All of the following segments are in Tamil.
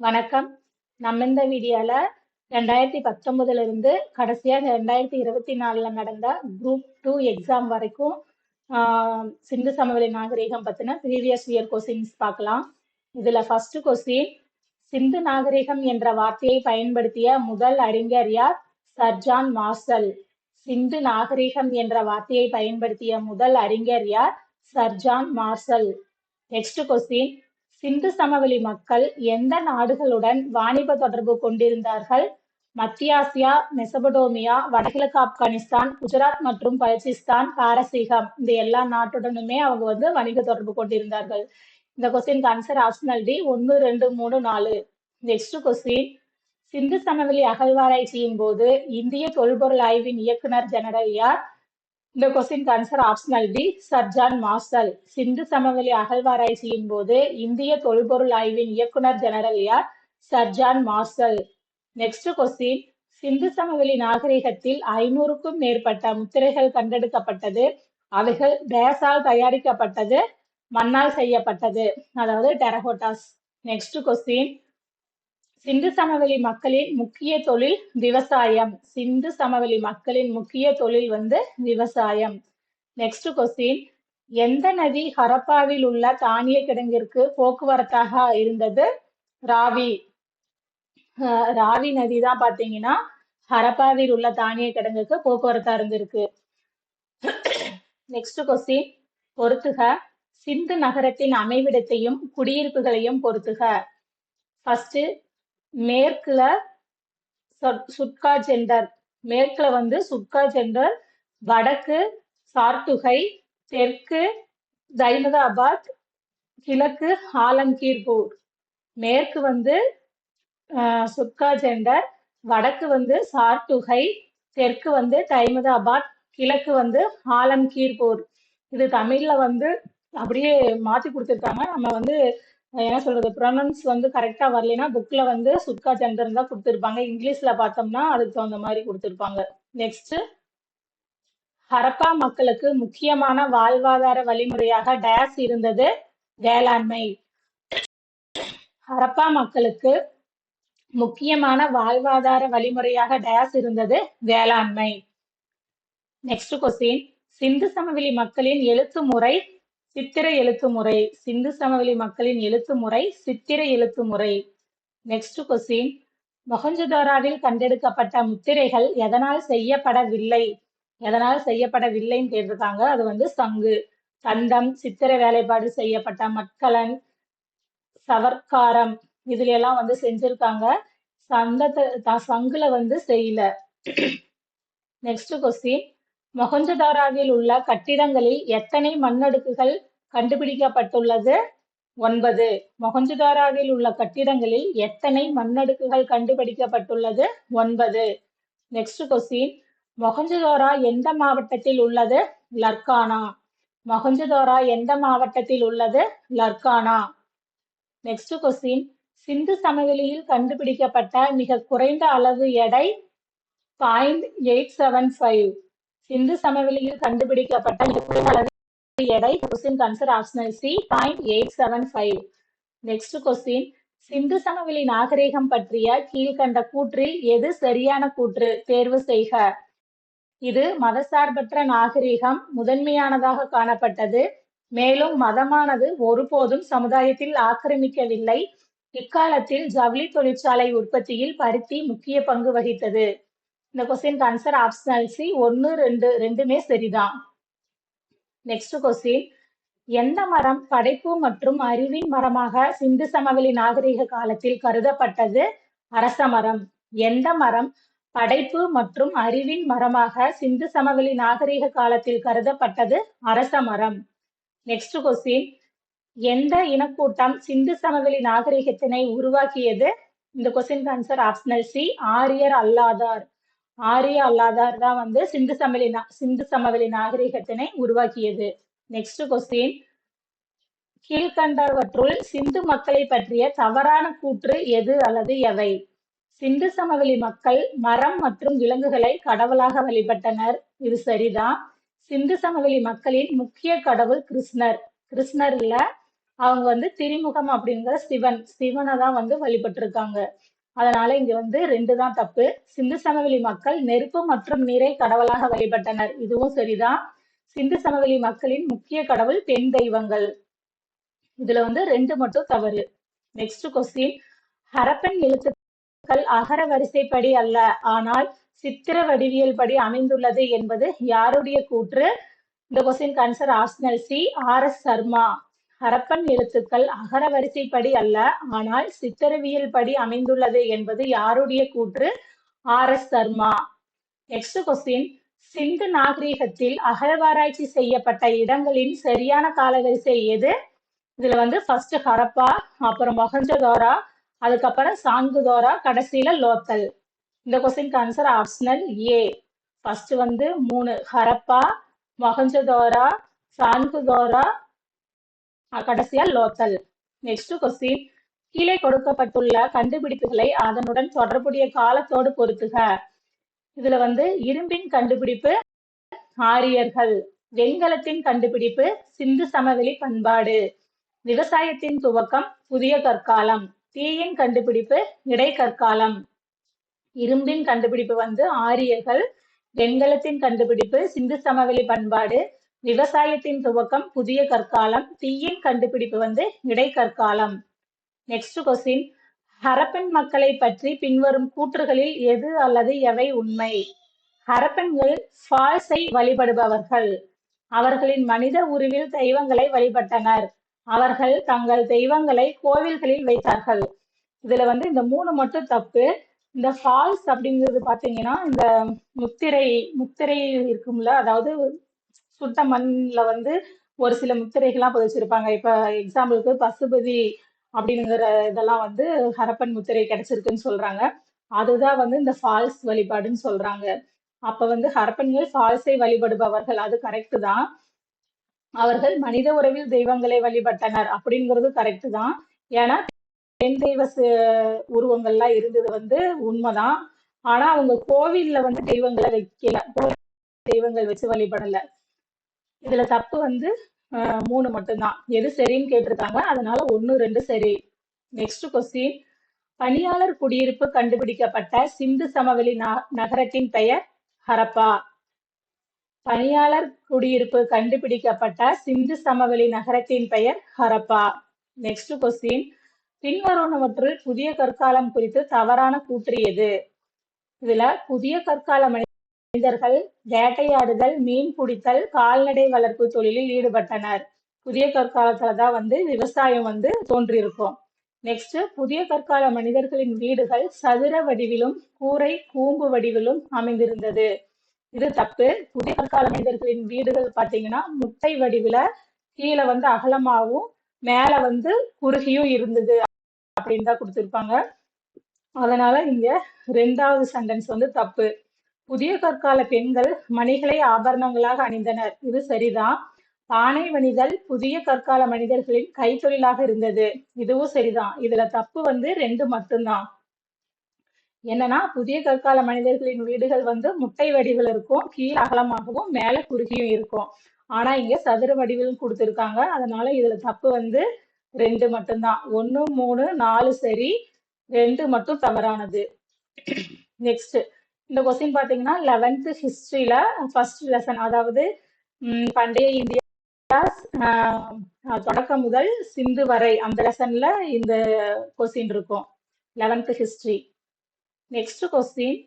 வணக்கம். நம்ம இந்த வீடியோல 2019 இருந்து கடைசியா 2024 நடந்த குரூப் 2 எக்ஸாம் வரைக்கும் சிந்து சமவெளி நாகரிகம் பத்தின ப்ரீவியஸ் இயர் கொஸ்டின்ஸ் பார்க்கலாம். இதுல ஃபர்ஸ்ட் கொஸ்டின், சிந்து நாகரிகம் என்ற வார்த்தையை பயன்படுத்திய முதல் அறிஞர் யார்? Sir John Marshall. சிந்து நாகரிகம் என்ற வார்த்தையை பயன்படுத்திய முதல் அறிஞர் யார்? Sir John Marshall. Next question, Sindhu சமவெளி மக்கள் எந்த நாடுகளுடன் வாணிப தொடர்பு கொண்டிருந்தார்கள்? மத்திய ஆசியா, மெசபடோமியா, வடகிழக்கு ஆப்கானிஸ்தான், குஜராத் மற்றும் பலுச்சிஸ்தான், பாரசீகம், இந்த எல்லா நாட்டுடனுமே அவங்க வணிக தொடர்பு கொண்டிருந்தார்கள். இந்த question answer optional D 1, 2, 3, 4. Next question, Sindhu சமவெளி அகழ்வாராய்ச்சியின் போது இந்திய தொல்பொருள் ஆய்வின் இயக்குனர் ஜெனரல் யார்? இந்த question answer optional D sir John Marshall. Sindhu சமவெளி அகழ்வாராய்ச்சியின் போது இந்திய தொல்பொருள் ஆய்வின் இயக்குனர் ஜெனரல் யார்? Sir John Marshall. Next question, Sindhu சமவெளி நாகரிகத்தில் 500க்கும் மேற்பட்ட முத்திரைகள் கண்டெடுக்கப்பட்டது. அவைகள் டேஸால் தயாரிக்கப்பட்டது, மண்ணால் செய்யப்பட்டது, அதாவது டெரகோட்டாஸ். நெக்ஸ்ட் கொஸ்டின், சிந்து சமவெளி மக்களின் முக்கிய தொழில் விவசாயம். சிந்து சமவெளி மக்களின் முக்கிய தொழில் விவசாயம். நெக்ஸ்ட் கொஸ்டின், எந்த நதி ஹரப்பாவில் உள்ள தானிய கிடங்கிற்கு போக்குவரத்தாக இருந்தது? ராவி. ராவி நதி தான் பாத்தீங்கன்னா ஹரப்பாவில் உள்ள தானிய கிடங்குக்கு போக்குவரத்தா இருந்திருக்கு. நெக்ஸ்ட் கொஸ்டின், பொறுத்துக. சிந்து நகரத்தின் அமைவிடத்தையும் குடியிருப்புகளையும் பொறுத்துக. ஃபர்ஸ்ட், மேற்குல சுட்கா ஜெண்டர். மேற்குல சுட்கா ஜெண்டர், வடக்கு சார்துகை, தெற்கு தைமதாபாத், கிழக்கு ஆலம்கீர்பூர். மேற்கு சுட்கா ஜெண்டர், வடக்கு சார்துகை, தெற்கு தைமதாபாத், கிழக்கு ஆலம்கீர்பூர். இது தமிழ்ல அப்படியே மாத்தி கொடுத்துருக்காங்க. நம்ம என்ன சொல்றது, ப்ரொனன்ஸ் கரெக்டா வரலைன்னா புக்ல சுட்கா ஜெண்டர் தான் கொடுத்துருப்பாங்க. இங்கிலீஷ்ல பார்த்தோம்னா அதுக்கு தகுந்த மாதிரி கொடுத்துருப்பாங்க. நெக்ஸ்ட், ஹரப்பா மக்களுக்கு முக்கியமான வாழ்வாதார வழிமுறையாக டேஸ் இருந்தது? வேளாண்மை. ஹரப்பா மக்களுக்கு முக்கியமான வாழ்வாதார வழிமுறையாக டேஸ் இருந்தது? வேளாண்மை. நெக்ஸ்ட் கொஸ்டின், சிந்து சமவெளி மக்களின் எழுத்து முறை சித்திர எழுத்து முறை. சிந்து சமவெளி மக்களின் எழுத்து முறை சித்திர எழுத்து முறை. நெக்ஸ்ட் கொஸ்டின், மொஹஞ்சதாரோவில் கண்டெடுக்கப்பட்ட முத்திரைகள் எதனால் செய்யப்படவில்லை? எதனால் செய்யப்படவில்லைன்னு கேட்டிருக்காங்க. அது சங்கு, தண்டம், சித்திர வேலைப்பாடு செய்யப்பட்ட மட்கலன், சவர்க்காரம், இதுல எல்லாம் செஞ்சிருக்காங்க. சங்குல செய்யல. நெக்ஸ்ட் கொஸ்டின், மொஹஞ்சதாரோவில் உள்ள கட்டிடங்களில் எத்தனை மண்ணடுக்குகள் கண்டுபிடிக்கப்பட்டுள்ளது? 9. மொஹஞ்சதாரோவில் உள்ள கட்டிடங்களில் எத்தனை மண்ணடுக்குகள் கண்டுபிடிக்கப்பட்டுள்ளது? 9. நெக்ஸ்ட் கொஸ்டின், மொஹஞ்சதாரோ எந்த மாவட்டத்தில் உள்ளது? லர்கானா. மொஹஞ்சதாரோ எந்த மாவட்டத்தில் உள்ளது? லர்கானா. நெக்ஸ்ட் கொஸ்டின், சிந்து சமவெளியில் கண்டுபிடிக்கப்பட்ட மிக குறைந்த அளவு எடை 0.875. சிந்து சமவெளியில் கண்டுபிடிக்கப்பட்ட மிக குறைந்த அளவு எடை. Question answer optional C 0.875. Next question, Sindhu சமவெளி நாகரிகம் பற்றிய கீழ்கண்ட கூற்றில் எது சரியான கூற்று? தேர்வு செய்க. இது மதசார்பற்ற நாகரிகம் முதன்மையானதாக காணப்பட்டது. மேலும் மதமானது ஒருபோதும் சமுதாயத்தில் ஆக்கிரமிக்கவில்லை. இக்காலத்தில் ஜவுளி தொழிற்சாலை உற்பத்தியில் பருத்தி முக்கிய பங்கு வகித்தது. இந்த கொஸ்டின் ஆன்சர் ஆப்ஷனல் சி 1, 2 ரெண்டுமே சரிதான். நெக்ஸ்ட் கொஸ்டின், எந்த மரம் படைப்பு மற்றும் அறிவின் மரமாக சிந்து சமவெளி நாகரிக காலத்தில் கருதப்பட்டது? அரச மரம். எந்த மரம் படைப்பு மற்றும் அறிவின் மரமாக சிந்து சமவெளி நாகரிக காலத்தில் கருதப்பட்டது? அரச மரம். நெக்ஸ்ட் கொஸ்டின், எந்த இனக்கூட்டம் சிந்து சமவெளி நாகரிகத்தினை உருவாக்கியது? இந்த கொஸ்டின் ஆன்சர் ஆப்ஷனல் சி ஆரியர் அல்லாதார். ஆரிய அல்லாதார் தான் சிந்து சமவெளி நாகரிகத்தினை உருவாக்கியது. நெக்ஸ்ட் கொஸ்டின், கீழ்கண்டவற்றுள் சிந்து மக்களை பற்றிய தவறான கூற்று எது அல்லது எவை? சிந்து சமவெளி மக்கள் மரம் மற்றும் விலங்குகளை கடவுளாக வழிபட்டனர். இது சரிதான். சிந்து சமவெளி மக்களின் முக்கிய கடவுள் கிருஷ்ணர். கிருஷ்ணர் இல்ல, அவங்க வந்து திரிமுகம் அப்படிங்கிற சிவனை தான் வந்து வழிபட்டு இருக்காங்க. அதனால இங்க வந்து 2 தான் தப்பு. சிந்து சமவெளி மக்கள் நெருப்பு மற்றும் நீரை கடவுளாக வழிபட்டனர். இதுவும் சரிதான். சிந்து சமவெளி மக்களின் முக்கிய கடவுள் பெண் தெய்வங்கள். இதுல வந்து 2 மட்டும் தவறு. Next question. ஹரப்பன் எழுத்துக்கள் அகர வரிசைப்படி அல்ல, ஆனால் சித்திர வடிவியல் படி அமைந்துள்ளது என்பது யாருடைய கூற்று? இந்த question answer optional C, RS. Sharma. Harappan எழுத்துக்கள் அகர வரிசைப்படி அல்ல, ஆனால் சித்திரவியல் படி அமைந்துள்ளது என்பது யாருடைய கூற்று? R S. Sharma. Next question. Sindhu நாகரீகத்தில் அகழ்வாராய்ச்சி செய்யப்பட்ட இடங்களின் சரியான காலவரிசை எது? இதுல வந்து ஃபர்ஸ்ட் ஹரப்பா, அப்புறம் மொஹஞ்சதாரோ, அதுக்கப்புறம் சாங்குதோரா, கடைசியில லோத்தல். இந்த கொஸ்டின் ஆன்சர் ஆப்ஷனல் ஏ. ஃபர்ஸ்ட் வந்து 3 ஹரப்பா, மொஹஞ்சதாரோ, சாங்குதோரா, கடைசியா லோத்தல். Next question. கீழே கொடுக்கப்பட்டுள்ள கண்டுபிடிப்புகளை அதனுடன் தொடர்புடைய காலத்தோடு பொருத்துக. இதுல வந்து இரும்பின் கண்டுபிடிப்பு ஆரியர்கள், வெண்கலத்தின் கண்டுபிடிப்பு சிந்து சமவெளி பண்பாடு, விவசாயத்தின் துவக்கம் புதிய கற்காலம், தீயின் கண்டுபிடிப்பு இடைக்கற்காலம். இரும்பின் கண்டுபிடிப்பு வந்து ஆரியர்கள், வெண்கலத்தின் கண்டுபிடிப்பு சிந்து சமவெளி பண்பாடு, விவசாயத்தின் துவக்கம் புதிய கற்காலம், தீயின் கண்டுபிடிப்பு வந்து இடைக்கற்காலம். Next question. ஹரப்பன் மக்களை பற்றி பின்வரும் கூற்றுகளில் எது அல்லது எவை உண்மை? ஹரப்பன்கள் ஃபால்ஸை வழிபடுபவர்கள். அவர்களின் மனித உருவில் தெய்வங்களை வழிபட்டனர். அவர்கள் தங்கள் தெய்வங்களை கோவில்களில் வைத்தார்கள். இதுல வந்து இந்த 3 மட்டும் தப்பு. இந்த ஃபால்ஸ் அப்படிங்கிறது பாத்தீங்கன்னா இந்த முத்திரை முத்திரை இருக்கும்ல, அதாவது சுட்ட மண்ல வந்து ஒரு சில முத்திரைகள்லாம் பதிச்சிருப்பாங்க. இப்ப எக்ஸாம்பிளுக்கு பசுபதி அப்படிங்கிற இதெல்லாம் வந்து ஹரப்பன் முத்திரை கிடைச்சிருக்குன்னு சொல்றாங்க. அதுதான் வந்து இந்த ஃபால்ஸ் வழிபாடுன்னு சொல்றாங்க. அப்ப வந்து ஹரப்பன்கள் ஃபால்ஸை வழிபடுபவர்கள், அது கரெக்ட் தான். அவர்கள் மனித உறவில் தெய்வங்களை வழிபட்டனர் அப்படிங்கிறது கரெக்ட் தான். ஏன்னா பெண் தெய்வ உருவங்கள்லாம் இருந்தது வந்து உண்மைதான். ஆனா அவங்க கோவில்ல வந்து தெய்வங்களை வைக்கல, தெய்வங்கள் வச்சு வழிபடல. இதுல தப்பு வந்து 3 மட்டும்தான். எது சரின்னு கேட்டிருக்காங்க, அதனால 1, 2 சரி. Next question. பணியாளர் குடியிருப்பு கண்டுபிடிக்கப்பட்ட சிந்து சமவெளி நகரத்தின் பெயர் ஹரப்பா. பணியாளர் குடியிருப்பு கண்டுபிடிக்கப்பட்ட சிந்து சமவெளி நகரத்தின் பெயர் ஹரப்பா. Next question. பின்வருவனவற்றுள் புதிய கற்காலம் குறித்து தவறான கூற்று எது? இதுல புதிய கற்கால மனிதர்கள் வேட்டையாடுதல், மீன் பிடித்தல், கால்நடை வளர்ப்பு தொழிலில் ஈடுபட்டனர். புதிய கற்காலத்துலதான் வந்து விவசாயம் வந்து தோன்றியிருக்கும். நெக்ஸ்ட். புதிய கற்கால மனிதர்களின் வீடுகள் சதுர வடிவிலும் கூரை கூம்பு வடிவிலும் அமைந்திருந்தது. இது தப்பு. புதிய கற்கால மனிதர்களின் வீடுகள் பாத்தீங்கன்னா முட்டை வடிவில கீழே வந்து அகலமாகவும் மேல வந்து குறுகியும் இருந்தது அப்படின்னு தான் கொடுத்திருப்பாங்க. அதனால இங்க 2வது சென்டென்ஸ் வந்து தப்பு. புதிய கற்கால பெண்கள் மணிகளை ஆபரணங்களாக அணிந்தனர். இது சரிதான். பானை வணிதல் புதிய கற்கால மனிதர்களின் கைத்தொழிலாக இருந்தது. இதுவும் சரிதான். இதுல தப்பு வந்து 2 மட்டும்தான். என்னன்னா புதிய கற்கால மனிதர்களின் வீடுகள் வந்து முட்டை வடிவில் இருக்கும், கீழ் அகலமாகவும் மேல குறுகியும் இருக்கும். ஆனா இங்க சதுர வடிவில் கொடுத்திருக்காங்க. அதனால இதுல தப்பு வந்து 2 மட்டும்தான். 1, 3, 4 சரி, 2 மட்டும் தவறானது. நெக்ஸ்ட். இந்த கொஸ்டின் பாத்தீங்கன்னா 11th ஹிஸ்டரியில ஃபர்ஸ்ட் லெசன், அதாவது பண்டைய இந்தியா தொடக்கம் முதல் சிந்து வரை அந்த லெசன்ல இந்த கொஸ்டின் இருக்கும், 11th history. Next question.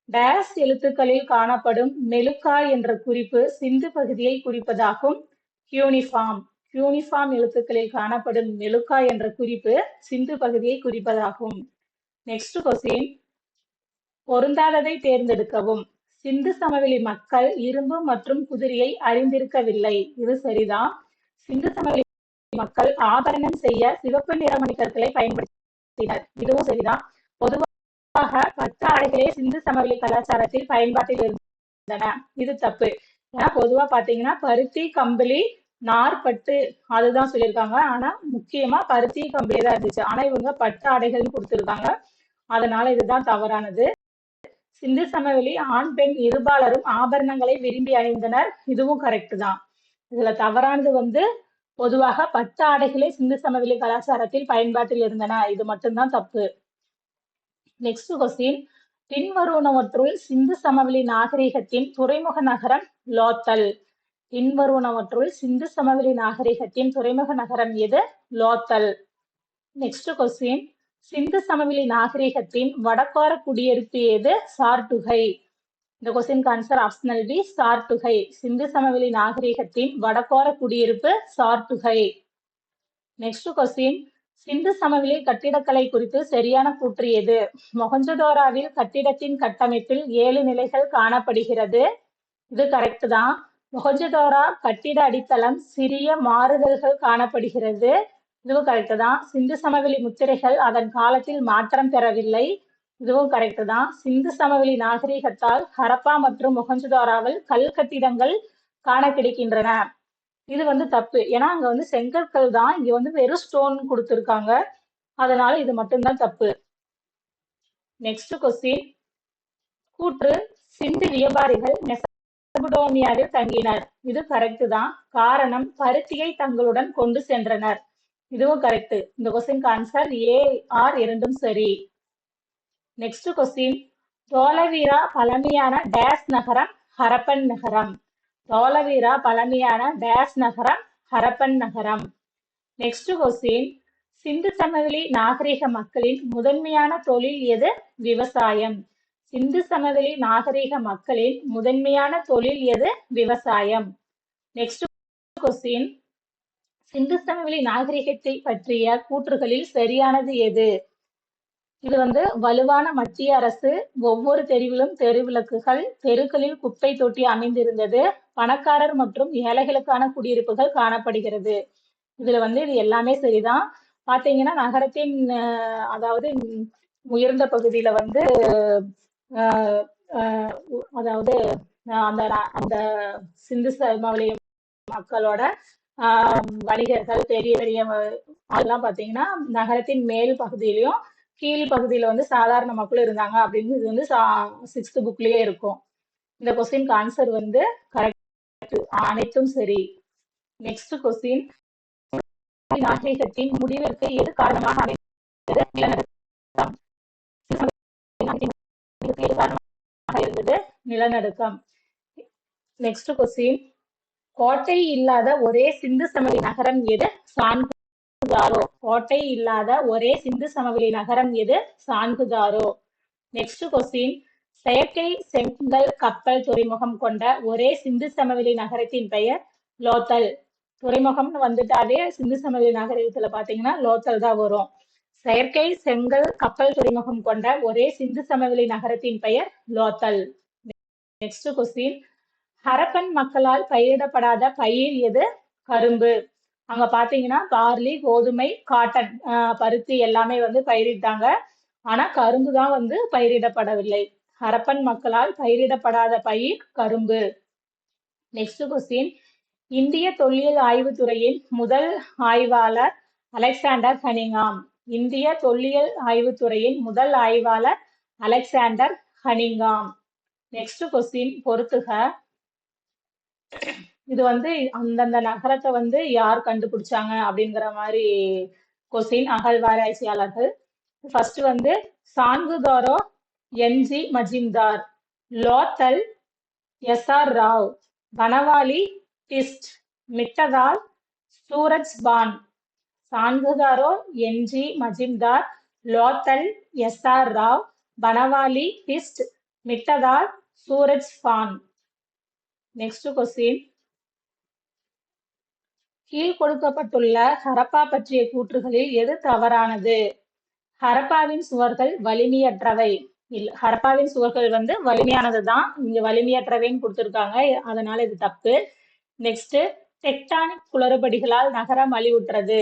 Days எழுத்துக்களில் காணப்படும் மெலுக்கா என்ற குறிப்பு சிந்து பகுதியை குறிப்பதாகும். கியூனிஃபார்ம். கியூனிஃபார்ம் எழுத்துக்களில் காணப்படும் மெலுக்கா என்ற குறிப்பு சிந்து பகுதியை குறிப்பதாகும். Next question. பொருந்தாததை தேர்ந்தெடுக்கவும். சிந்து சமவெளி மக்கள் இரும்பு மற்றும் குதிரையை அறிந்திருக்கவில்லை. இது சரிதான். சிந்து சமவெளி மக்கள் ஆபரணம் செய்ய சிவப்பு நிற மணிக்கற்களை பயன்படுத்தினர். இதுவும் சரிதான். பொதுவாக பட்டு ஆடைகளே சிந்து சமவெளி கலாச்சாரத்தில் பயன்பாட்டில் இருந்தன. இது தப்பு. ஏன்னா பொதுவா பாத்தீங்கன்னா பருத்தி, கம்பளி, நார்பட்டு அதுதான் சொல்லியிருக்காங்க. ஆனா முக்கியமா பருத்தி, கம்பளி தான் இருந்துச்சு. ஆனா இவங்க பட்டு ஆடைகள்னு கொடுத்திருக்காங்க. அதனால இதுதான் தவறானது. சிந்து சமவெளி ஆண் பெண் இருபாலரும் ஆபரணங்களை விரும்பி அணிந்தனர். இதுவும் கரெக்ட் தான். இதுல தவறானது வந்து பொதுவாக பட்டு ஆடைகளே சிந்து சமவெளி கலாச்சாரத்தில் பயன்பாட்டில் இருந்தன. இது மட்டும்தான் தப்பு. நெக்ஸ்ட் கொஸ்டின், பின்வருவனவற்றுள் சிந்து சமவெளி நாகரிகத்தின் துறைமுக நகரம் லோத்தல். பின்வருவனவற்றுள் சிந்து சமவெளி நாகரிகத்தின் துறைமுக நகரம் எது? லோத்தல். நெக்ஸ்ட் கொஸ்டின், சிந்து சமவெளி நாகரிகத்தின் வடக்கோர குடியிருப்பு எது? சார்டுகை. இந்த கொஸ்டின் ஆன்சர் ஆப்ஷனல் பி, சார்டுகை. சிந்து சமவெளி நாகரிகத்தின் வடக்கோர குடியிருப்பு சார்டுகை. நெக்ஸ்ட் கொஸ்டின், சிந்து சமவெளி கட்டிடக்கலை குறித்து சரியான கூற்று எது? மொஹஞ்சதாரோவில் கட்டிடத்தின் கட்டமைப்பில் 7 நிலைகள் காணப்படுகிறது. இது கரெக்ட் தான். மொஹஞ்சதாரோ கட்டிட அடித்தளம் சிறிய மாறுதல்கள் காணப்படுகிறது. இதுவும் கரெக்ட் தான். சிந்து சமவெளி முத்திரைகள் அதன் காலத்தில் மாற்றம் பெறவில்லை. இதுவும் கரெக்ட் தான். சிந்து சமவெளி நாகரிகத்தால் ஹரப்பா மற்றும் மொஹஞ்சதாரோவில் கல் கட்டிடங்கள் காண கிடைக்கின்றன. இது தப்பு. ஏன்னா அங்க செங்கற்கள் தான், இங்க வெறும் ஸ்டோன் கொடுத்திருக்காங்க. அதனால இது மட்டும்தான் தப்பு. நெக்ஸ்ட் கொஸ்டின், கூற்று சிந்து வியாபாரிகள் மெசபடோமியாவில் தங்கினர். இது கரெக்ட் தான். காரணம் பருத்தியை தங்களுடன் கொண்டு சென்றனர். இதுவும் கரெக்ட். இந்த கொஸ்டின் ஆன்சர் ஏ ஆர் இரண்டும் சரி. நெக்ஸ்ட் கொஸ்டின், தோலவீரா பழமையான டேஸ் நகரம் ஹரப்பன் நகரம். தோலவீரா பழமையான டேஸ் நகரம் ஹரப்பன் நகரம். நெக்ஸ்ட் கொஸ்டின், சிந்து சமவெளி நாகரிக மக்களின் முதன்மையான தொழில் எது? விவசாயம். சிந்து சமவெளி நாகரிக மக்களின் முதன்மையான தொழில் எது? விவசாயம். நெக்ஸ்ட் கொஸ்டின், சிந்து சமவெளி நாகரிகத்தை பற்றிய கூற்றுகளில் சரியானது எது? இது வலுவான மத்திய அரசு, ஒவ்வொரு தெருவிலும் தெருவிளக்குகள், தெருக்களில் குப்பை தொட்டி அமைந்திருந்தது, பணக்காரர் மற்றும் ஏழைகளுக்கான குடியிருப்புகள் காணப்படுகிறது. இதுல இது எல்லாமே சரிதான். பாத்தீங்கன்னா நகரத்தின் அதாவது உயர்ந்த பகுதியில அதாவது அந்த அந்த சிந்து சமவெளி மக்களோட வணிகர்கள் பெரிய பெரிய அதெல்லாம் பாத்தீங்கன்னா நகரத்தின் மேல் பகுதியிலையும் கீழ் பகுதியில சாதாரண மக்களும் இருந்தாங்க அப்படின்னு இது 6th புக்லயே இருக்கும். இந்த கொஸ்டின் ஆன்சர் கரெக்ட், அனைத்தும் சரி. நெக்ஸ்ட் கொஸ்டின், நாகரிகத்தின் முடிவிற்கு எது காரணமாக அமைந்தது? நிலநடுக்கம். எது காரணமாக இருந்தது? நிலநடுக்கம். நெக்ஸ்ட் கொஸ்டின், கோட்டை இல்லாத ஒரே சிந்து சமவெளி நகரம் எது? சான்குதாரோ. கோட்டை இல்லாத ஒரே சிந்து சமவெளி நகரம் எது? சான்குதாரோ. நெக்ஸ்ட் கொஸ்டின், செயற்கை செங்கல் கப்பல் துறைமுகம் கொண்ட ஒரே சிந்து சமவெளி நகரத்தின் பெயர் லோத்தல். துறைமுகம்னு வந்துட்டாவே சிந்து சமவெளி நாகரிகத்துல பாத்தீங்கன்னா லோத்தல் தான் வரும். செயற்கை செங்கல் கப்பல் துறைமுகம் கொண்ட ஒரே சிந்து சமவெளி நகரத்தின் பெயர் லோத்தல். நெக்ஸ்ட் கொஸ்டின், ஹரப்பன் மக்களால் பயிரிடப்படாத பயிர் எது? கரும்பு. அங்க பாத்தீங்கன்னா பார்லி, கோதுமை, காட்டன், பருத்தி எல்லாமே பயிரிட்டாங்க. ஆனா கரும்பு தான் பயிரிடப்படவில்லை. ஹரப்பன் மக்களால் பயிரிடப்படாத பயிர் கரும்பு. நெக்ஸ்ட் கொஸ்டின், இந்திய தொல்லியல் ஆய்வுத்துறையின் முதல் ஆய்வாளர் அலெக்சாண்டர் கனிங்ஹாம். இந்திய தொல்லியல் ஆய்வுத்துறையின் முதல் ஆய்வாளர் அலெக்சாண்டர் கனிங்ஹாம். நெக்ஸ்ட் கொஸ்டின், பொறுத்துக. இது அந்தந்த நகரத்தை யார் கண்டுபிடிச்சாங்க அப்படிங்கிற மாதிரி கொஸ்டின், அகழ்வாராய்ச்சியாளர்கள். First Chanhudaro N G. Majumdar, Lothal S R. Rao, Banawali Bisht, Mitathal Suraj Bhan. Chanhudaro N G. Majumdar, Lothal S R. Rao, Banawali Bisht, Mitathal Suraj Bhan. Next question, கீழ் கொடுக்கப்பட்டுள்ள ஹரப்பா பற்றிய கூற்றுகளில் எது தவறானது? ஹரப்பாவின் சுவர்கள் வலிமையற்றவை. ஹரப்பாவின் சுவர்கள் வலிமையானது தான், இங்க வலிமையற்றவைன்னு கொடுத்திருக்காங்க, அதனால இது தப்பு. நெக்ஸ்ட், டெக்டானிக் குளறுபடிகளால் நகரம் அழிவுற்றது.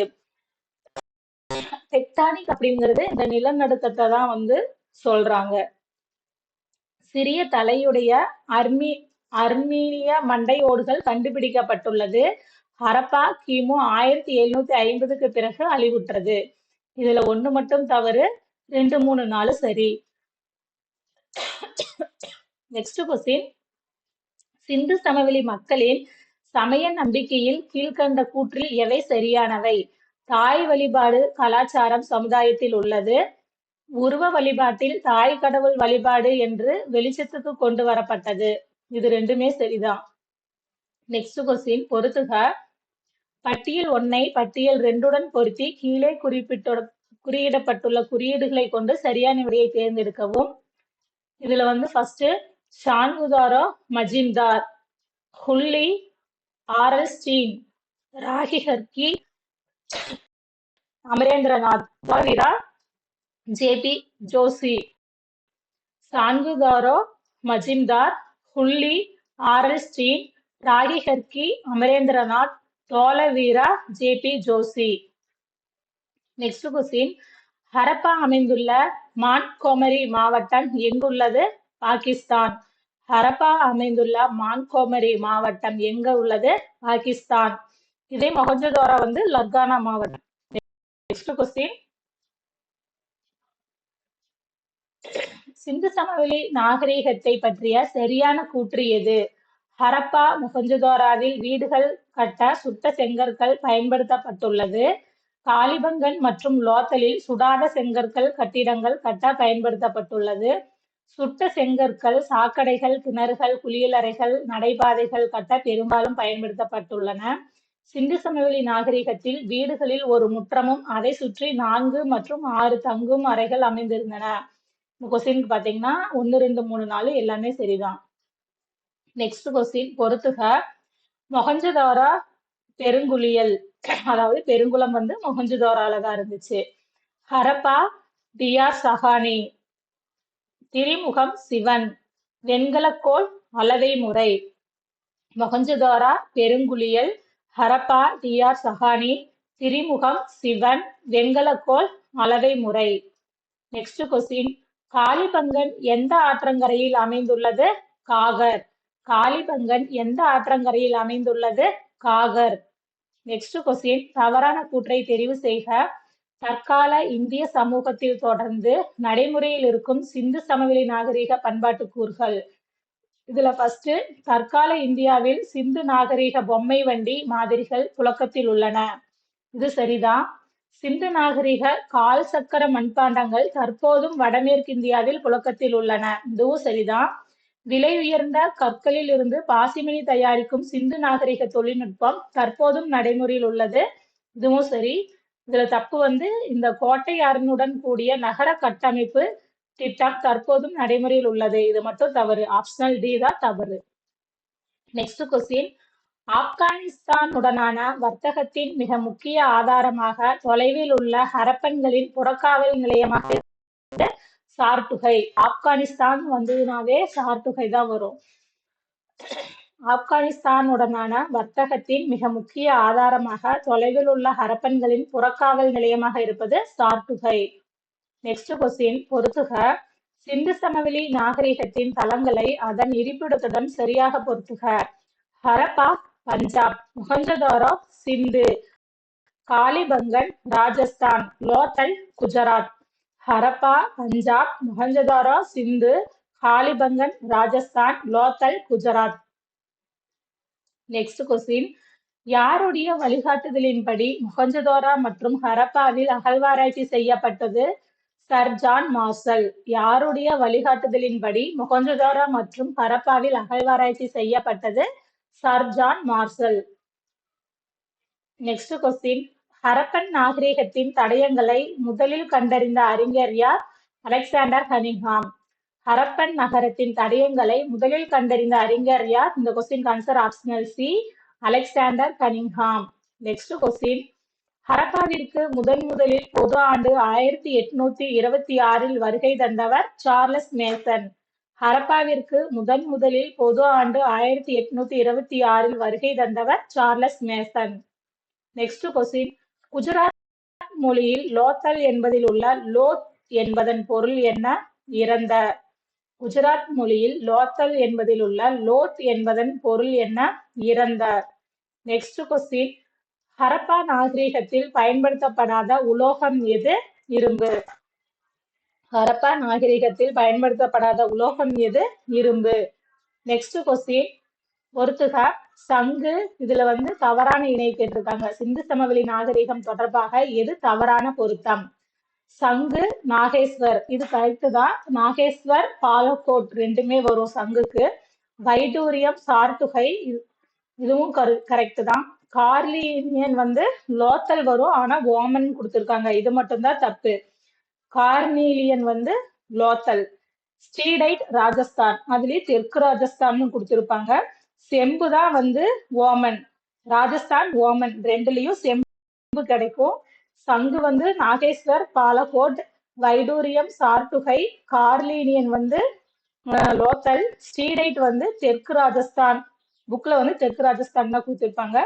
டெக்டானிக் அப்படிங்கிறது இந்த நிலநடுக்கத்தை தான் சொல்றாங்க. சிறிய தலையுடைய அர்மீனிய மண்டை ஓடுகள் கண்டுபிடிக்கப்பட்டுள்ளது. ஹரப்பா கிமு 1750க்கு பிறகு அழிவுற்றது. இதுல 1 மட்டும் தவறு, 2, 3, 4 சரி. நெக்ஸ்ட் கொஸ்டின், சிந்து சமவெளி மக்களின் சமய நம்பிக்கையில் கீழ்கண்ட கூற்றில் எவை சரியானவை? தாய் வழிபாடு கலாச்சாரம் சமுதாயத்தில் உள்ளது. உருவ வழிபாட்டில் தாய் கடவுள் வழிபாடு என்று வெளிச்சத்துக்கு கொண்டு வரப்பட்டது. இது ரெண்டுமே சரிதான். நெக்ஸ்ட் கொஸ்டின் பொறுத்துக. பட்டியல் 1 பட்டியல் 2 பொருத்தி கீழே குறியிடப்பட்டுள்ள குறியீடுகளை கொண்டு சரியான விடையை தேர்ந்தெடுக்கவும். இதுல ஃபர்ஸ்ட் ஷான்குதாரோ மஜிம்தார், ஹுல்லி Aurel Stein, Rakhigarhi Amarendranath, Dholavira JP Joshi. Chanhudaro Majumdar, ஹுல்லி Aurel Stein, Rakhigarhi Amarendranath, Dholavira JP Joshi. Next question Harappa அமைந்துள்ள மான்கோமரி மாவட்டம் எங்குள்ளது? பாகிஸ்தான். ஹரப்பா அமைந்துள்ள மான்கோமரி மாவட்டம் எங்க உள்ளது? பாகிஸ்தான். இதே மொஹஞ்சதாரோ லர்கானா மாவட்டம். நெக்ஸ்ட் கொஸ்டின் சிந்து சமவெளி நாகரீகத்தை பற்றிய சரியான கூற்று எது? ஹரப்பா மொஹஞ்சதாரோவில் வீடுகள் கட்ட சுட்ட செங்கற்கள் பயன்படுத்தப்பட்டுள்ளது. காலிபங்கன் மற்றும் லோத்தலில் சுடாத செங்கற்கள் கட்டிடங்கள் கட்ட பயன்படுத்தப்பட்டுள்ளது. சுட்ட செங்கற்கள் சாக்கடைகள், கிணறுகள், குளியலறைகள், நடைபாதைகள் கட்ட பெரும்பாலும் பயன்படுத்தப்பட்டுள்ளன. சிந்து சமவெளி நாகரிகத்தில் வீடுகளில் ஒரு முற்றமும் அதை சுற்றி 4 மற்றும் 6 தங்கும் அறைகள் அமைந்திருந்தன. இந்த கொஸ்டின் பாத்தீங்கன்னா 1, 2, 3, 4 எல்லாமே சரிதான். நெக்ஸ்ட் கொஸ்டின் பொறுத்துக. மொஹஞ்சதாரோ பெருங்குளியல், அதாவது பெருங்குளம் மொஹஞ்சதாரோல தான் இருந்துச்சு. ஹரப்பா தியார் சஹானி, திரிமுகம் சிவன், வெண்கலக்கோள் அளவை முறை. மொஹஞ்சதாரோ பெருங்குளியல், ஹரப்பா டிஆர் சஹானி, திரிமுகம் சிவன், வெண்கலக்கோள் அளவை முறை. நெக்ஸ்ட் கொஸ்டின் காலிபங்கன் எந்த ஆற்றங்கரையில் அமைந்துள்ளது? காகர். காலிபங்கன் எந்த ஆற்றங்கரையில் அமைந்துள்ளது? காகர். நெக்ஸ்ட் கொஸ்டின் தவறான கூற்றை தெரிவு செய்க. தற்கால இந்திய சமூகத்தில் தொடர்ந்து நடைமுறையில் இருக்கும் சிந்து சமவெளி நாகரிக பண்பாட்டு கூறுகள். இதுல ஃபர்ஸ்ட் தற்கால இந்தியாவில் சிந்து நாகரிக பொம்மை வண்டி மாதிரிகள் புழக்கத்தில் உள்ளன. இது சரிதான். சிந்து நாகரிக கால் சக்கர மண்பாண்டங்கள் தற்போதும் வடமேற்கு இந்தியாவில் புழக்கத்தில் உள்ளன. இதுவும் சரிதான். விலை உயர்ந்த கற்களில் இருந்து பாசிமணி தயாரிக்கும் சிந்து நாகரிக தொழில்நுட்பம் தற்போதும் நடைமுறையில் உள்ளது. இதுவும் சரி. இதுல தப்பு இந்த கோட்டை அரணுடன் கூடிய நகர கட்டமைப்பு திட்டம் தற்போதும் நடைமுறையில் உள்ளது. இது மட்டும் தவறு. ஆப்ஷனல் டி தான் தவறு. நெக்ஸ்ட் கொஸ்டின் ஆப்கானிஸ்தானுடனான வர்த்தகத்தின் மிக முக்கிய ஆதாரமாக தொலைவில் உள்ள ஹரப்பன்களின் புறக்காவல் நிலையமாக சார்டுகை. ஆப்கானிஸ்தான் வந்ததுனாவே சார்டுகை தான் வரும். ஆப்கானிஸ்தானுடனான வர்த்தகத்தின் மிக முக்கிய ஆதாரமாக தொலைவில் உள்ள ஹரப்பன்களின் புறக்காவல் நிலையமாக இருப்பது சார்டுகை. நெக்ஸ்ட் கொஸ்டின் பொறுத்துக. சிந்து சமவெளி நாகரிகத்தின் தளங்களை அதன் இருப்பிடத்துடன் சரியாக பொறுத்துக. ஹரப்பா பஞ்சாப், மொஹஞ்சதாரோ சிந்து, காலிபங்கன் ராஜஸ்தான், லோத்தல் குஜராத். ஹரப்பா பஞ்சாப், மொஹஞ்சதாரோ சிந்து, காலிபங்கன் ராஜஸ்தான், லோத்தல் குஜராத். நெக்ஸ்ட் கொஸ்டின் யாருடைய வழிகாட்டுதலின்படி மொஹஞ்சதாரோ மற்றும் ஹரப்பாவில் அகழ்வாராய்ச்சி செய்யப்பட்டது? Sir John marshal. யாருடைய வழிகாட்டுதலின்படி மொஹஞ்சதாரோ மற்றும் ஹரப்பாவில் அகழ்வாராய்ச்சி செய்யப்பட்டது? Sir John Marshall. Next question Harappan நாகரிகத்தின் தடயங்களை முதலில் கண்டறிந்த அறிஞர் யார்? அலெக்சாண்டர் கனிங்ஹாம். ஹரப்பன் நகரத்தின் தடயங்களை முதலில் கண்டறிந்த அறிஞர் யார்? இந்த question answer optional C, Alexander Cunningham. Next question ஹரப்பாவிற்கு முதலில் பொது ஆண்டு 1826 வருகை தந்தவர் சார்லஸ் மேசன். ஹரப்பாவிற்கு முதலில் பொது ஆண்டு 1826 வருகை தந்தவர் Charles Mason. Next question Gujarat மொழியில் லோத்தல் என்பதில் உள்ள லோத் என்பதன் பொருள் என்ன? இறந்த. குஜராத் மொழியில் லோத்தல் என்பதில் உள்ள லோத் என்பதன் பொருள் என்ன? இறந்த. நெக்ஸ்ட் கொஸ்டின் ஹரப்பா நாகரிகத்தில் பயன்படுத்தப்படாத உலோகம் எது? இரும்பு. ஹரப்பா நாகரிகத்தில் பயன்படுத்தப்படாத உலோகம் எது? இரும்பு. நெக்ஸ்ட் கொஸ்டின் பொறுத்துக. சங்கு. இதுல வந்து தவறான இணை கேட்டிருக்காங்க. சிந்து சமவெளி நாகரிகம் தொடர்பாக எது தவறான பொருத்தம்? சங்கு, நாகேஸ்வர். இது கரெக்ட் தான். நாகேஸ்வர், பாலக்கோட் ரெண்டுமே வரும் சங்குக்கு. வைடூரியம், சார்துகை இதுவும் கரெக்ட் தான். கார்லினியன் வந்து லோத்தல் வரும், ஆனா ஓமன் கொடுத்திருக்காங்க. இது மட்டும்தான் தப்பு. கார்னீலியன் வந்து லோத்தல். ஸ்டீடைட் ராஜஸ்தான், அதுலயே தெற்கு ராஜஸ்தான் கொடுத்திருப்பாங்க. செம்பு தான் வந்து ஓமன். ராஜஸ்தான், ஓமன் ரெண்டுலயும் செம்பு கிடைக்கும். சங்கு வந்து நாகேஸ்வர், பாலக்கோட். வைடூரியம், சார்துகை. கார்லீனியன் வந்து லோக்கல். ஸ்டீடைட் வந்து தெற்கு ராஜஸ்தான். புக்ல வந்து தெற்கு ராஜஸ்தான் தான் கொடுத்திருப்பாங்க.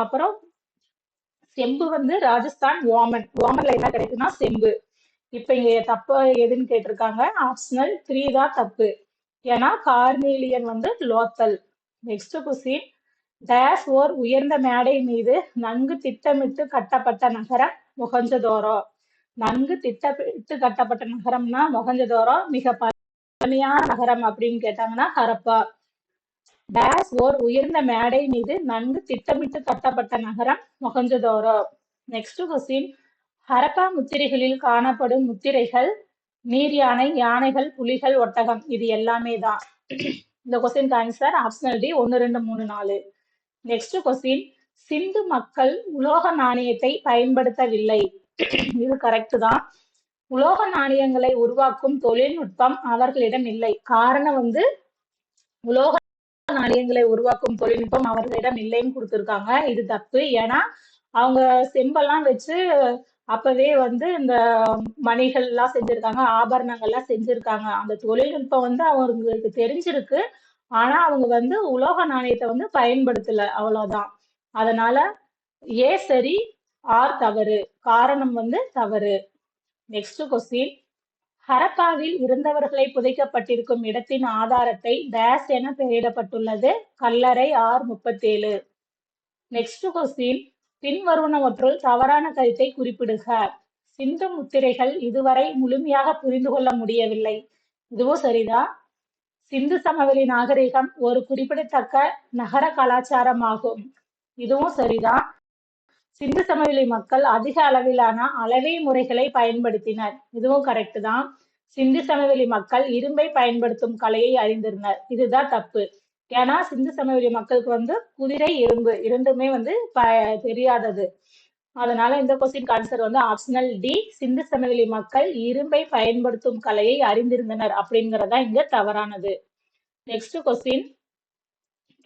அப்புறம் செம்பு வந்து ராஜஸ்தான், ஓமன். ஓமன்ல என்ன கிடைக்கும்னா செம்பு. இப்ப இங்க தப்பு எதுன்னு கேட்டிருக்காங்க. ஆப்ஷனல் 3 தான் தப்பு. ஏன்னா கார்னீலியன் வந்து லோத்தல். Next question. டேஸ் ஓர் உயர்ந்த மேடை மீது நன்கு திட்டமிட்டு கட்டப்பட்ட நகரம் மொஹஞ்சதோரோ. நன்கு திட்டமிட்டு கட்டப்பட்ட நகரம்னா மொஹஞ்சதோரோ. மிக பழமையான நகரம் அப்படின்னு கேட்டாங்கன்னா ஹரப்பா. டேஸ் ஓர் உயர்ந்த மேடை மீது நன்கு திட்டமிட்டு கட்டப்பட்ட நகரம் மொஹஞ்சதோரோ. Next question. ஹரப்பா முத்திரைகளில் காணப்படும் முத்திரைகள் நீர் யானை, யானைகள், புலிகள், ஒட்டகம். இது எல்லாமே தான். இந்த question answer optional D 1, 2, 3, 4. Next question. Sindhu மக்கள் உலோக நாணயத்தை பயன்படுத்தவில்லை. இது கரெக்ட் தான். உலோக நாணயங்களை உருவாக்கும் தொழில்நுட்பம் அவர்களிடம் இல்லை. காரணம் வந்து உலோக நாணயங்களை உருவாக்கும் தொழில்நுட்பம் அவர்களிடம் இல்லைன்னு கொடுத்திருக்காங்க. இது தப்பு. ஏன்னா அவங்க செம்பெல்லாம் வச்சு அப்பவே வந்து இந்த மணிகள் எல்லாம் செஞ்சிருக்காங்க, ஆபரணங்கள் எல்லாம் செஞ்சிருக்காங்க. அந்த தொழில்நுட்பம் வந்து அவங்களுக்கு தெரிஞ்சிருக்கு. ஆனா அவங்க வந்து உலோக நாணயத்தை வந்து பயன்படுத்தல, அவ்வளவுதான். அதனால ஏ சரி, ஆர் தவறு. காரணம் வந்து தவறு. Next question. ஹரப்பாவில் இருந்தவர்களை புதைக்கப்பட்டிருக்கும் இடத்தின் ஆதாரத்தை டேஸ் என பெயரிடப்பட்டுள்ளது. கல்லறை R37. Next question. பின்வருவனவற்றுள் தவறான கருத்தை குறிப்பிடுக. சிந்து முத்திரைகள் இதுவரை முழுமையாக புரிந்து கொள்ள முடியவில்லை. இதுவும் சரிதான். சிந்து சமவெளி நாகரிகம் ஒரு குறிப்பிடத்தக்க நகர கலாச்சாரமாகும். இதுவும் சரிதான். சிந்து சமவெளி மக்கள் அதிக அளவிலான அளவை முறைகளை பயன்படுத்தினர். இதுவும் கரெக்ட் தான். சிந்து சமவெளி மக்கள் இரும்பை பயன்படுத்தும் கலையை அறிந்திருந்தனர். இதுதான் தப்பு. ஏன்னா சிந்து சமவெளி மக்களுக்கு வந்து குதிரை, இரும்பு இரண்டுமே வந்து தெரியாதது. அதனால இந்த கொஸ்டின் ஆன்சர் வந்து ஆப்ஷனல் டி. சிந்து சமவெளி மக்கள் இரும்பை பயன்படுத்தும் கலையை அறிந்திருந்தனர் அப்படிங்கறதா இங்க தவறானது. Next question.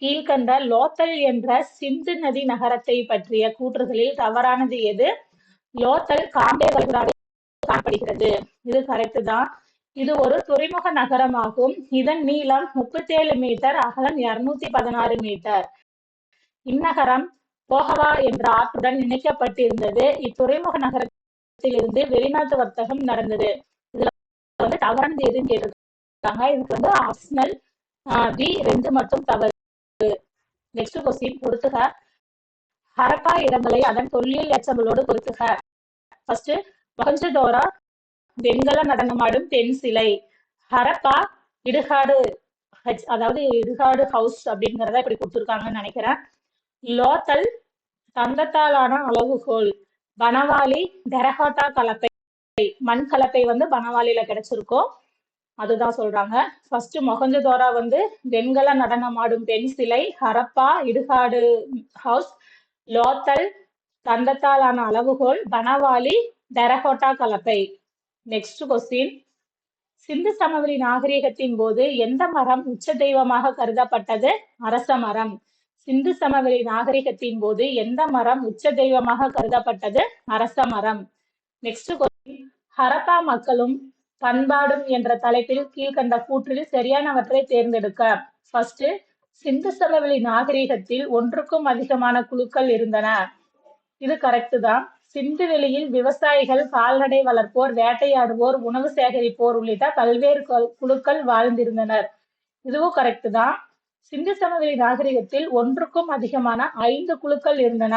கீழ்கண்ட லோத்தல் என்ற சிந்து நதி நகரத்தை பற்றிய கூற்றுகளில் தவறானது எது? லோத்தல் காண்டே வளைகுடாவில் காணப்படுகிறது. இது கரெக்ட் தான். இது ஒரு துறைமுக நகரமாகும். இதன் நீளம் 37 மீட்டர், அகலம் 216 மீட்டர். இந்நகரம் போகவா என்ற ஆற்றுடன் இணைக்கப்பட்டிருந்தது. இத்துறைமுக நகரத்திலிருந்து வெளிநாட்டு வர்த்தகம் நடந்தது. இதுல வந்து தவறானது எதுன்னு கேட்டிருக்காங்க. இதுக்கு வந்து ஆப்ஷனல் பி 2 மட்டும் தவறு. Next question. பொறுத்துக. ஹரப்பா இடங்களை அதன் தொல்லியல் எச்சங்களோடு பொறுத்துக. ஃபர்ஸ்ட், மொஹஞ்சதோரோ வெண்கல நடனமாடும் பெண் சிலை. ஹரப்பா இடுகாடு, அதாவது இடுகாடு ஹவுஸ் அப்படிங்கறத இப்படி கொடுத்துருக்காங்கன்னு நினைக்கிறேன். லோத்தல் தங்கத்தாலான அளவுகோல். பனவாலி டெரகோட்டா கலப்பை. மண் கலப்பை வந்து பனவாலியில கிடைச்சிருக்கும், அதுதான் சொல்றாங்க. ஃபர்ஸ்ட் மொஹஞ்சதோரோ வந்து வெண்கல நடனமாடும் பெண் சிலை. ஹரப்பா இடுகாடு ஹவுஸ். லோத்தல் தந்தத்தாலான அளவுகோல். பனவாலி டெரகோட்டா கலப்பை. Next question. சிந்து சமவெளி நாகரிகத்தின் போது எந்த மரம் உச்ச தெய்வமாக கருதப்பட்டது? அரச மரம். சிந்து சமவெளி நாகரிகத்தின் போது எந்த மரம் உச்ச தெய்வமாக கருதப்பட்டது? அரச மரம். Next question. ஹரப்பா மக்களும் பண்பாடும் என்ற தலைப்பில் கீழ்கண்ட கூற்றில் சரியானவற்றை தேர்ந்தெடுக்க. ஃபர்ஸ்ட், சிந்து சமவெளி நாகரிகத்தில் ஒன்றுக்கும் அதிகமான குழுக்கள் இருந்தன. இது கரெக்ட் தான். சிந்து வெளியில் விவசாயிகள், கால்நடை வளர்ப்போர், வேட்டையாடுவோர், உணவு சேகரிப்போர் உள்ளிட்ட பல்வேறு குழுக்கள் வாழ்ந்திருந்தனர். இதுவும் கரெக்ட் தான். சிந்து சமவெளி நாகரிகத்தில் ஒன்றுக்கும் அதிகமான 5 குழுக்கள் இருந்தன.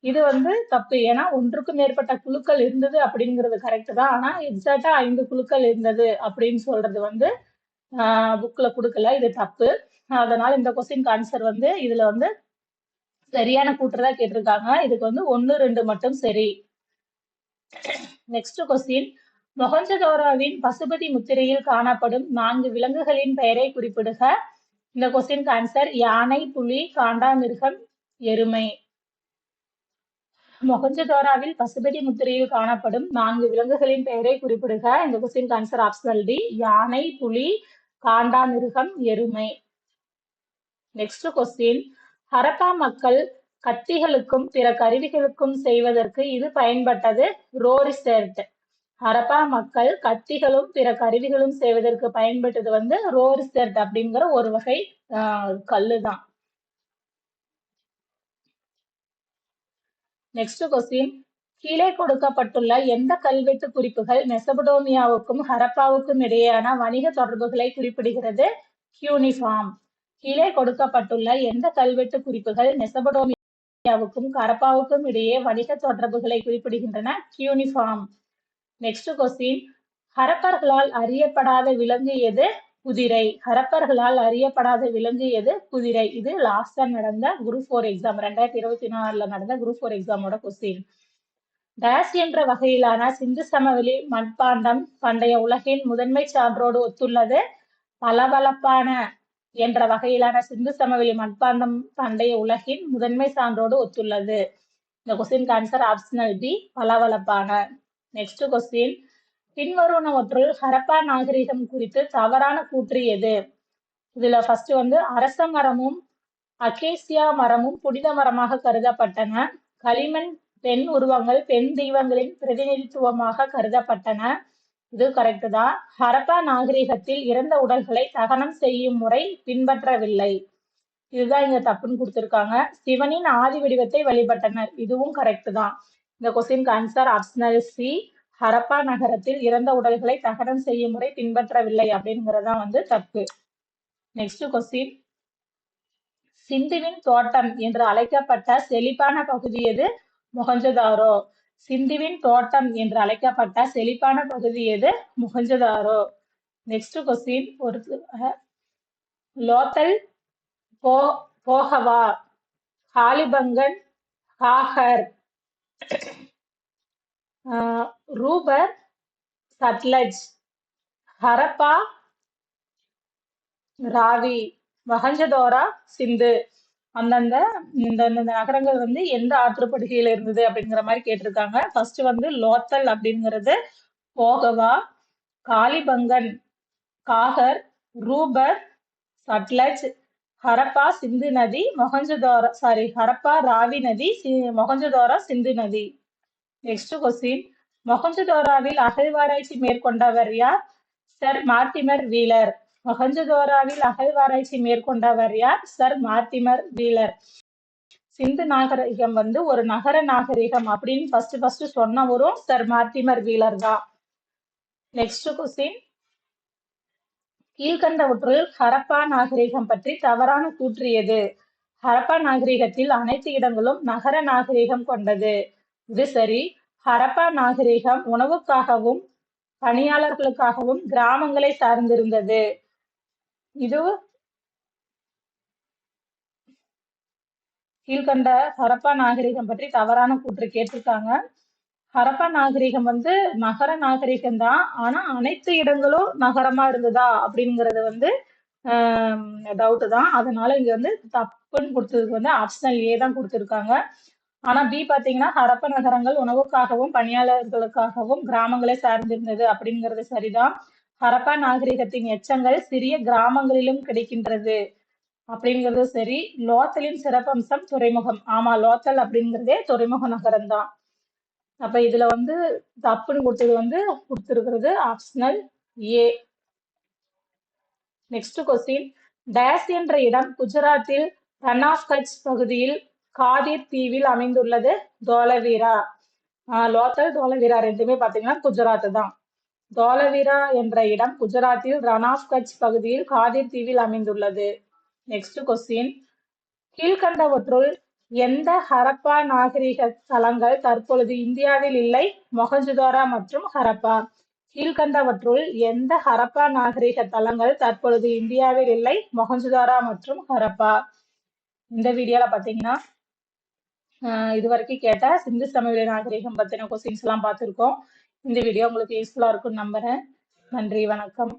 இது வந்து தப்பு. ஏன்னா ஒன்றுக்கும் மேற்பட்ட குழுக்கள் இருந்தது அப்படிங்கிறது கரெக்ட் தான். ஆனா எக்ஸாக்டா 5 குழுக்கள் இருந்தது அப்படின்னு சொல்றது வந்து புக்ல கொடுக்கல, இது தப்பு. அதனால இந்த கொஸ்டின் ஆன்சர் வந்து இதுல வந்து சரியான கூற்றுதா கேட்டிருக்காங்க. இதுக்கு வந்து 1, 2 மட்டும் சரி. நெக்ஸ்ட் கொஸ்டின், மொஹஞ்சதாரோவின் பசுபதி முத்திரையில் காணப்படும் 4 விலங்குகளின் பெயரை குறிப்பிடுக. இந்த கொஸ்டின் ஆன்சர் யானை, புலி, காண்டாமிருகம், எருமை. மொஹஞ்சதாரோவில் பசுபதி முத்திரையில் காணப்படும் 4 விலங்குகளின் பெயரை குறிப்பிடுக. இந்த கொஸ்டின் ஆன்சர் ஆப்ஷனல் டி, யானை, புலி, காண்டாமிருகம், எருமை. நெக்ஸ்ட் கொஸ்டின், ஹரப்பா மக்கள் கத்திகளுக்கும் பிற கருவிகளுக்கும் செய்வதற்கு இது பயன்பட்டது ரோரிஸ்டெர்ட். ஹரப்பா மக்கள் கத்திகளும் பிற கருவிகளும் செய்வதற்கு பயன்பட்டது வந்து ரோரிஸ்டெர்ட் அப்படிங்கிற ஒரு வகை கல்லுதான். நெக்ஸ்ட் கொஸ்டின், கீழே கொடுக்கப்பட்டுள்ள எந்த கல்வெட்டு குறிப்புகள் மெசபடோமியாவுக்கும் ஹரப்பாவுக்கும் இடையேயான வணிக தொடர்புகளை குறிப்பிடுகிறது? கியூனிஃபார்ம். கீழே கொடுக்கப்பட்டுள்ள எந்த கல்வெட்டு குறிப்புகள் மெசபடோமியாவுக்கும் ஹரப்பாவுக்கும் இடையே வணிக தொடர்புகளை குறிப்பிடுகின்றன? கியூனிஃபார்ம். நெக்ஸ்ட் கொஸ்டின், ஹரப்பர்களால் அறியப்படாத விலங்கு எது? குதிரை. ஹரப்பர்களால் அறியப்படாத விலங்கு எது? குதிரை. இது லாஸ்டா நடந்த குரூப் 4 எக்ஸாம் 2024 நடந்த குரூப் 4 எக்ஸாமோட கொஸ்டின். டேஸ் என்ற வகையிலான சிந்து சமவெளி மண்பாண்டம் பண்டைய உலகின் முதன்மை சான்றோடு ஒத்துள்ளது. பளபளப்பான என்ற வகையிலான சிந்து சமவெளி மண்பாண்டம் பண்டைய உலகின் முதன்மை சான்றோடு ஒத்துள்ளது. இந்த கொஸ்டின் ஆன்சர் ஆப்ஷனல் டி, பளபளப்பான. நெக்ஸ்ட் கொஸ்டின், பின்வருவனவற்றுள் ஹரப்பா நாகரிகம் குறித்து தவறான கூற்று எது? இதுல ஃபர்ஸ்ட் வந்து அரச மரமும் அகேசியா மரமும் புனித மரமாக கருதப்பட்டன. களிமண் பெண் உருவங்கள் பெண் தெய்வங்களின் பிரதிநிதித்துவமாக கருதப்பட்டன. இது கரெக்ட் தான். ஹரப்பா நாகரிகத்தில் இறந்த உடல்களை தகனம் செய்யும் முறை பின்பற்றவில்லை. இதுதான் இங்க தப்புன்னு கொடுத்திருக்காங்க. சிவனின் ஆதி வடிவத்தை வழிபட்டனர். இதுவும் கரெக்ட் தான். இந்த question answer optional C, Harappa நகரத்தில் இறந்த உடல்களை தகனம் செய்யும் முறை பின்பற்றவில்லை அப்படிங்கறதான் வந்து தப்பு. நெக்ஸ்ட் கொஸ்டின், சிந்துவின் தோட்டம் என்று அழைக்கப்பட்ட செழிப்பான பகுதி எது? மொஹஞ்சதாரோ. சிந்துவின் தோட்டம் என்று அழைக்கப்பட்ட செழிப்பான பகுதி எது? மொஹஞ்சதாரோ. நெக்ஸ்ட் கொஸ்டின், ஒரு லோத்தல், போகவா, காலிபங்கன், காகர், ரூபர், சட்லஜ், ஹரப்பா, ராவி, மொஹஞ்சதாரோ, சிந்து அந்தந்த இந்த நகரங்கள் வந்து எந்த ஆற்றுப்படுகையில இருந்தது அப்படிங்கிற மாதிரி கேட்டிருக்காங்க. ஃபர்ஸ்ட் வந்து லோத்தல் அப்படிங்கிறது போகவா, காலிபங்கன், காகர், ரூபர், சட்லஜ், ஹரப்பா சிந்து நதி, மொஹஞ்சதாரோ ஹரப்பா ராவி நதி, மொஹஞ்சதாரோ சிந்து நதி. நெக்ஸ்ட் கொஸ்டின், மொஹஞ்சதாரோவில் அகழ்வாராய்ச்சி மேற்கொண்டவர் யார்? Sir Mortimer wheeler. மொஹஞ்சதாரோவில் அகழ்வாராய்ச்சி மேற்கொண்டவர் யார்? Sir Mortimer wheeler. சிந்து நாகரிகம் வந்து ஒரு நகர நாகரிகம் அப்படின்னு ஃபர்ஸ்ட் சொன்னவரும் சர் மார்டிமர் வீலர் தான். நெக்ஸ்ட் கொஸ்டின், கீழ்கண்டவற்றுள் ஹரப்பா நாகரிகம் பற்றி தவறான கூற்று எது? ஹரப்பா நாகரிகத்தில் அனைத்து இடங்களும் நகர நாகரிகம் கொண்டது. இது சரி. ஹரப்பா நாகரிகம் உணவுக்காகவும் பணியாளர்களுக்காகவும் கிராமங்களை சார்ந்திருந்தது. இது கீழ்கண்ட ஹரப்பா நாகரிகம் பற்றி தவறான கூற்று கேட்டிருக்காங்க. ஹரப்பா நாகரிகம் வந்து நகர நாகரிகம் தான், ஆனா அனைத்து இடங்களும் நகரமா இருந்ததா அப்படிங்கறது வந்து டவுட் தான். அதனால இங்க வந்து தப்புன்னு கொடுத்ததுக்கு வந்து ஆப்ஷனல் ஏ தான் கொடுத்திருக்காங்க. ஆனா பி பாத்தீங்கன்னா ஹரப்பா நகரங்கள் உணவுக்காகவும் பணியாளர்களுக்காகவும் கிராமங்களை சார்ந்திருந்தது அப்படிங்கிறது சரிதான். ஹரப்பா நாகரிகத்தின் எச்சங்கள் சிறிய கிராமங்களிலும் கிடைக்கின்றது அப்படிங்கிறது சரி. லோத்தலின் சிறப்பம்சம் துறைமுகம். ஆமா, லோத்தல் அப்படிங்கிறதே துறைமுக நகரம் தான். அப்ப இதுல வந்து தப்புன்னு கொடுத்தது வந்து கொடுத்திருக்கிறது ஆப்ஷனல் ஏ. நெக்ஸ்ட் கொஸ்டின், டேஸ் என்ற இடம் குஜராத்தில் ரன் ஆஃப் கட்ச் பகுதியில் காதிர் தீவில் அமைந்துள்ளது. தோலவீரா. லோத்தல் தோலவீரா ரெண்டுமே பாத்தீங்கன்னா குஜராத் தான். தோலவீரா என்ற இடம் குஜராத்தில் ரன் ஆஃப் கட்ச் பகுதியில் காதிர் தீவில் அமைந்துள்ளது. நெக்ஸ்ட் கொஸ்டின், கீழ்கண்டவற்றுள் எந்த ஹரப்பா நாகரிக தலங்கள் தற்பொழுது இந்தியாவில் இல்லை? மொஹஞ்சதாரோ மற்றும் ஹரப்பா. கீழ்கண்டவற்றுள் எந்த ஹரப்பா நாகரிக தளங்கள் தற்பொழுது இந்தியாவில் இல்லை? மொஹஞ்சதாரோ மற்றும் ஹரப்பா. இந்த வீடியோல பாத்தீங்கன்னா இது வரைக்கும் கேட்ட சிந்து சமவெளி நாகரிகம் பத்தின கொஸ்டின்ஸ் எல்லாம் பார்த்திருக்கோம். இந்த வீடியோ உங்களுக்கு யூஸ்ஃபுல்லா இருக்கும்னு நம்புறேன். நன்றி, வணக்கம்.